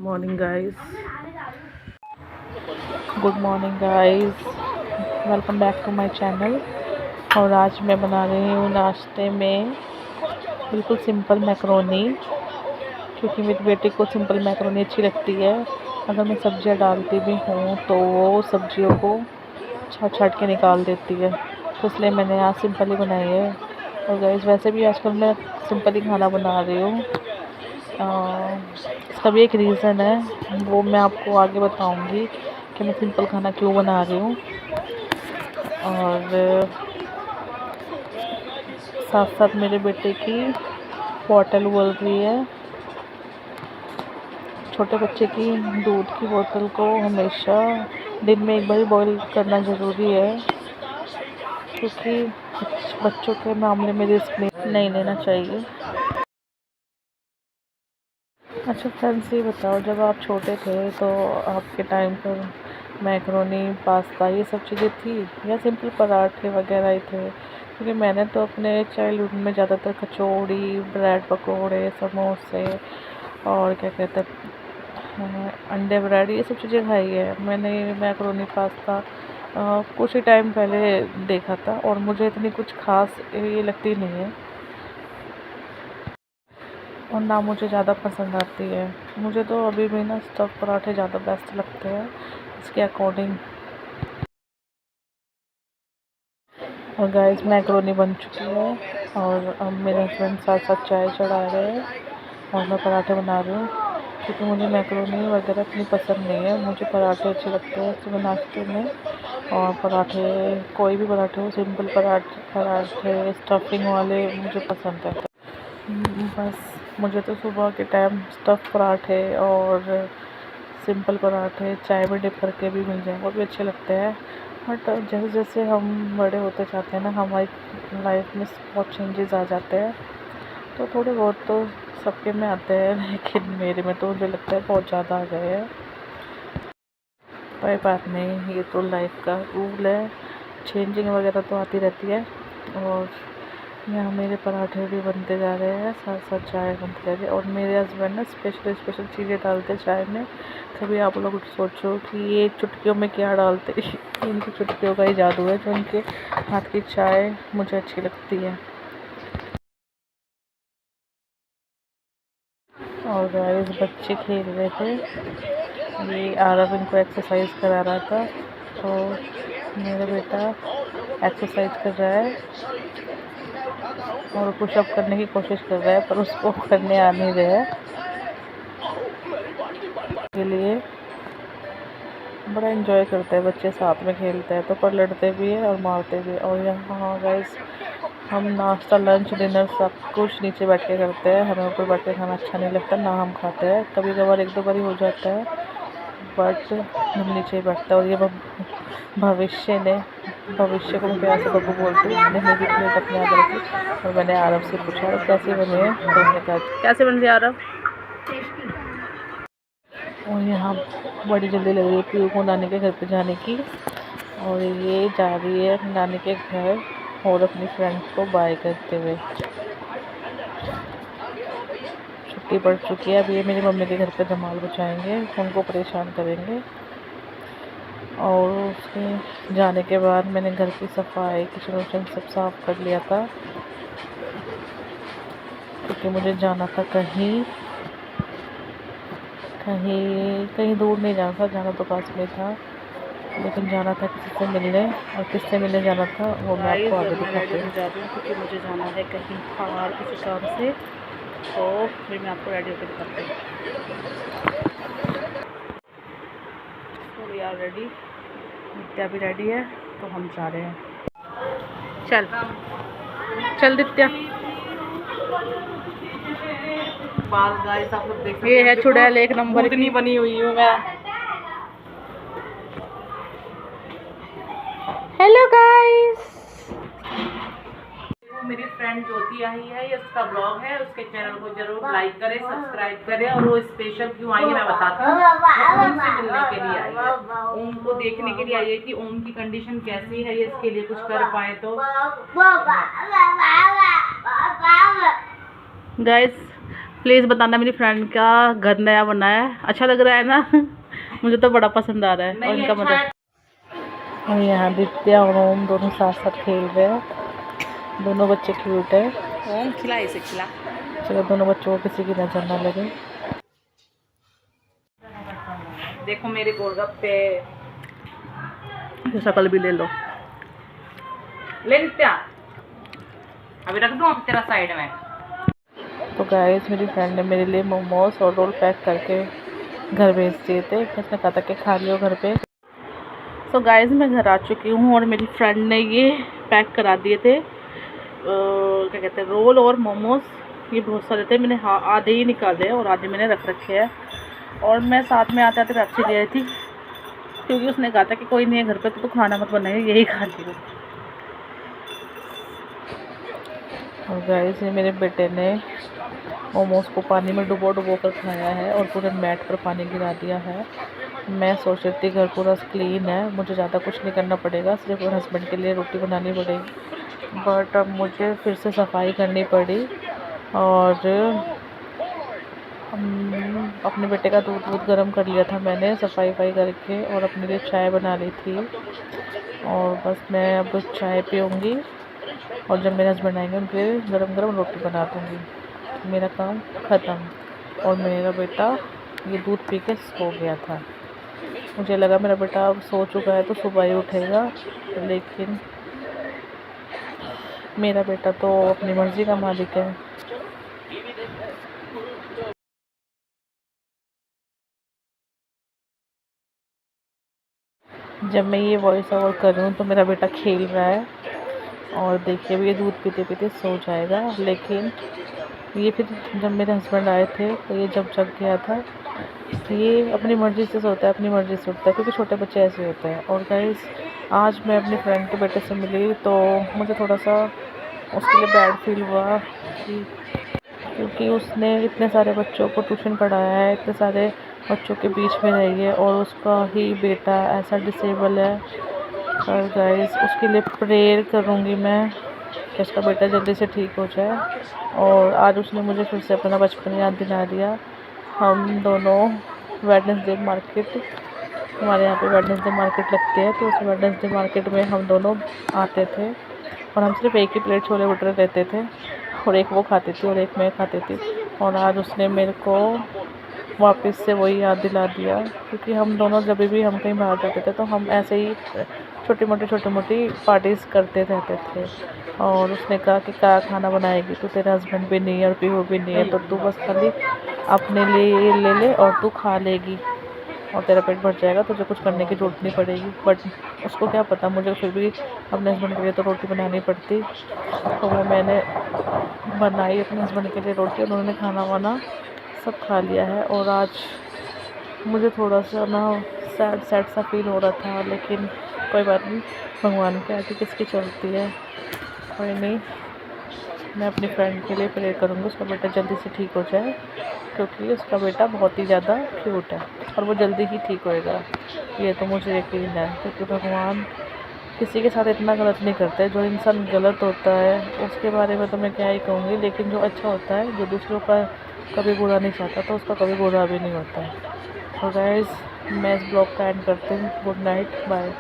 Morning guys. Good morning guys, welcome back to my channel. और आज मैं बना रही हूँ नाश्ते में बिल्कुल सिंपल मैकरोनी, क्योंकि मेरी बेटी को सिंपल मैकरोनी अच्छी लगती है। अगर मैं सब्जियाँ डालती भी हूँ तो वो सब्जियों को छाट छाट के निकाल देती है, तो इसलिए मैंने आज सिंपल ही बनाई है। और गाइस वैसे भी आजकल मैं सिंपल ही खाना बना रही हूँ। इसका भी एक रीज़न है, वो मैं आपको आगे बताऊंगी कि मैं सिंपल खाना क्यों बना रही हूँ। और साथ साथ मेरे बेटे की बोतल बोल रही है। छोटे बच्चे की दूध की बोतल को हमेशा दिन में एक बार बॉईल करना ज़रूरी है, क्योंकि बच्चों के मामले में रिस्क नहीं लेना चाहिए। अच्छा फ्रेंड्स, ये बताओ, जब आप छोटे थे तो आपके टाइम पर मैकरोनी, पास्ता ये सब चीज़ें थी या सिंपल पराठे वगैरह ही थे? क्योंकि मैंने तो अपने चाइल्डहुड में ज़्यादातर कचौड़ी, ब्रेड पकोड़े, समोसे और क्या कहते हैं अंडे ब्रेड, ये सब चीज़ें खाई है। मैंने मैकरोनी, पास्ता कुछ ही टाइम पहले देखा था और मुझे इतनी कुछ खास ये लगती नहीं है, और ना मुझे ज़्यादा पसंद आती है। मुझे तो अभी भी ना स्टफ़ पराठे ज़्यादा बेस्ट लगते हैं इसके अकॉर्डिंग। और गाइस मैकरोनी बन चुकी है और अब मेरे हस्बैंड साथ साथ चाय चढ़ा रहे हैं और मैं पराठे बना रही हूँ, क्योंकि मुझे मैकरोनी वगैरह इतनी पसंद नहीं है। मुझे पराठे अच्छे लगते हैं सुबह नाश्ते में। और पराठे, कोई भी पराठे हो, सिंपल पराठे स्टफिंग वाले मुझे पसंद है। बस मुझे तो सुबह के टाइम स्टफ़ पराठे और सिंपल पराठे चाय में डिप करके भी मिल जाए वो भी अच्छे लगते हैं। बट जैसे जैसे हम बड़े होते जाते हैं ना, हमारी लाइफ में बहुत चेंजेस आ जाते हैं, तो थोड़े बहुत तो सबके में आते हैं, लेकिन मेरे में तो मुझे लगता है बहुत ज़्यादा आ गए हैं। कोई बात नहीं, ये तो लाइफ का रूल है, चेंजिंग वगैरह तो आती रहती है। और यहाँ मेरे पराठे भी बनते जा रहे हैं, साथ साथ चाय बनती जा रही है। और मेरे हस्बैंड ना स्पेशल स्पेशल चीज़ें डालते चाय में। कभी आप लोग सोचो कि ये चुटकियों में क्या डालते इनकी चुटकियों का ही जादू है, जो उनके हाथ की चाय मुझे अच्छी लगती है। और गाइस बच्चे खेल रहे थे, ये आरव इनको एक्सरसाइज करा रहा था, तो मेरा बेटा एक्सरसाइज कर रहा है और पुशअप करने की कोशिश कर रहा है, पर उसको करने आ नहीं रहा है। के लिए बड़ा एंजॉय करते हैं बच्चे, साथ में खेलते हैं तो, पर लड़ते भी है और मारते भी है। और यहाँ गाइस हम नाश्ता, लंच, डिनर सब कुछ नीचे बैठ के करते हैं। हमें ऊपर बैठ के खाना अच्छा नहीं लगता, ना हम खाते हैं। कभी कभार एक दो बार हो जाता है, बट हम नीचे ही बैठते हैं। और ये भविष्य को मैं प्यार से बब्बू बोलती हूँ। उसने मेरी प्लेट अपने आगे रखी और मैंने आरव से पूछा कैसे बने हैं, तो उसने कहा कैसे बन रही आरव। और यहाँ बड़ी जल्दी लग रही है पीयू को नानी के घर पे जाने की, और ये जा रही है नानी के घर और अपनी फ्रेंड्स को बाय करते हुए। छुट्टी पड़ चुकी है, अब ये मेरी मम्मी के घर पे धमाल बचाएंगे, उनको परेशान करेंगे। और उसके जाने के बाद मैंने घर की सफाई, किचन विचन सब साफ कर लिया था, क्योंकि मुझे जाना था कहीं दूर नहीं जाना था, जाना तो पास में था, लेकिन जाना था किसी से मिलने। और किससे मिलने जाना था वो मैं आपको आगे दिखाती हूँ। जा रही हूँ क्योंकि मुझे जाना है कहीं बाहर किसी काम से, तो फिर मैं आपको रेडी होकर दिखाती हूँ। तो वी आर रेडी, नित्या भी रेडी है, तो हम जा रहे हैं। चल चल दित्या। बाल गाइस आप लोग देख सकते हैं, ये है चुड़ैल एक नंबर की बनी हुई हूँ मैं। हेलो गाइस, मेरी फ्रेंड ज्योति आई है, ये उसका ब्लॉग है, उसके चैनल को जरूर लाइक करें, सब्सक्राइब करें। और वो स्पेशल क्यों आई है मैं बताती हूँ। ओम से मिलने के लिए आई है, ओम को देखने के लिए आई है कि ओम की कंडीशन कैसी है, ये इसके लिए कुछ कर पाए तो। गाइस प्लीज़ बताना मेरी फ्रेंड का घर नया बना है, अच्छा लग रहा है ना? मुझे तो बड़ा पसंद आ रहा है। और इनका मतलब और यहाँ दित्या और ओम दोनों साथ साथ खेल रहे हैं। दोनों बच्चे क्यूट है। ओम खिला इसे खिला। चलो दोनों बच्चों को किसी की नजर ना लगे। देखो मेरे गोलगप्पे, शकल भी ले लो। ले नित्या, अभी रख दूँ तेरा साइड में। तो गाइस मेरी फ्रेंड ने मेरे लिए मोमोज और रोल पैक करके घर भेज दिए थे। उसने कहा था कि खा लियो घर पे। तो गाइस मैं घर आ चुकी हूँ और मेरी फ्रेंड ने ये पैक करा दिए थे, क्या कहते हैं, रोल और मोमोज। ये बहुत सारे थे, मैंने आधे ही निकाले और आधे मैंने रख रखे हैं। और मैं साथ में आते आते पेप्सी ले आई थी, क्योंकि उसने कहा था कि कोई नहीं है घर पे तो खाना मत बनाइए, यही खा लियो। और गाइस ये मेरे बेटे ने मोमोज को पानी में डुबो कर खाया है और पूरे मैट पर पानी गिरा दिया है। मैं सोच रही थी घर पूरा क्लीन है, मुझे ज़्यादा कुछ नहीं करना पड़ेगा, सिर्फ हस्बैंड के लिए रोटी बनानी पड़ेगी। बट अब मुझे फिर से सफाई करनी पड़ी और अपने बेटे का दूध गर्म कर लिया था मैंने सफाई करके, और अपने लिए चाय बना ली थी। और बस मैं अब चाय पीऊँगी और जब मेरे हस्बैंड आएंगे उनके लिए गरम रोटी बना दूँगी। मेरा काम ख़त्म। और मेरा बेटा ये दूध पी के सो गया था। मुझे लगा मेरा बेटा अब सो चुका है तो सुबह ही उठेगा, लेकिन मेरा बेटा तो अपनी मर्ज़ी का मालिक है। जब मैं ये वॉइस ओवर कर रही हूँ तो मेरा बेटा खेल रहा है और देखिए अब ये दूध पीते पीते सो जाएगा। लेकिन ये फिर जब मेरे हस्बैंड आए थे तो ये जब जग गया था, ये अपनी मर्ज़ी से सोता है, अपनी मर्ज़ी से उठता है, क्योंकि छोटे बच्चे ऐसे होते हैं। और गाइस आज मैं अपनी फ्रेंड के बेटे से मिली तो मुझे थोड़ा सा उसके लिए बैड फील हुआ, क्योंकि उसने इतने सारे बच्चों को ट्यूशन पढ़ाया है, इतने सारे बच्चों के बीच में रही है और उसका ही बेटा ऐसा डिसेबल है। और गाइस उसके लिए प्रेयर करूँगी मैं कि उसका बेटा जल्दी से ठीक हो जाए। और आज उसने मुझे फिर से अपना बचपन याद दिला दिया। हम दोनों वेडनेसडे मार्केट, हमारे यहाँ पे वेडनेसडे मार्केट लगती है, तो उस वेडनेसडे मार्केट में हम दोनों आते थे और हम सिर्फ एक ही प्लेट छोले भटूरे लेते थे, और एक वो खाती थी और एक मैं खाती थी। और आज उसने मेरे को वापस से वही याद दिला दिया, क्योंकि हम दोनों जब भी हम कहीं बाहर जाते थे तो हम ऐसे ही छोटी मोटी पार्टीज़ करते रहते थे। और उसने कहा कि क्या खाना बनाएगी, तो तेरा हस्बैंड भी नहीं है और पीहू भी नहीं है, तो तू बस खाली अपने लिए ले ले और तू खा लेगी और तेरा पेट भर जाएगा, तुझे कुछ करने की ज़रूरत नहीं पड़ेगी। बट उसको क्या पता, मुझे फिर भी अपने हस्बैंड के लिए तो रोटी बनानी पड़ती। तो वो मैंने बनाई अपने हस्बैंड के लिए रोटी, उन्होंने खाना वाना सब खा लिया है। और आज मुझे थोड़ा सा ना सैड सा फील हो रहा था, लेकिन कोई बात नहीं, भगवान के आगे किसकी चलती है। कोई नहीं, मैं अपनी फ्रेंड के लिए प्रे करूँगी उसका बेटा जल्दी से ठीक हो जाए, क्योंकि उसका बेटा बहुत ही ज़्यादा क्यूट है और वो जल्दी ही ठीक होएगा, ये तो मुझे यकीन है। क्योंकि भगवान किसी के साथ इतना गलत नहीं करते। जो इंसान गलत होता है उसके बारे में तो मैं क्या ही कहूँगी, लेकिन जो अच्छा होता है, जो दूसरों का कभी बुरा नहीं चाहता, तो उसका कभी बुरा भी नहीं होता है। तो गाइस मैं इस ब्लॉग का एंड करती हूँ। Good night, bye.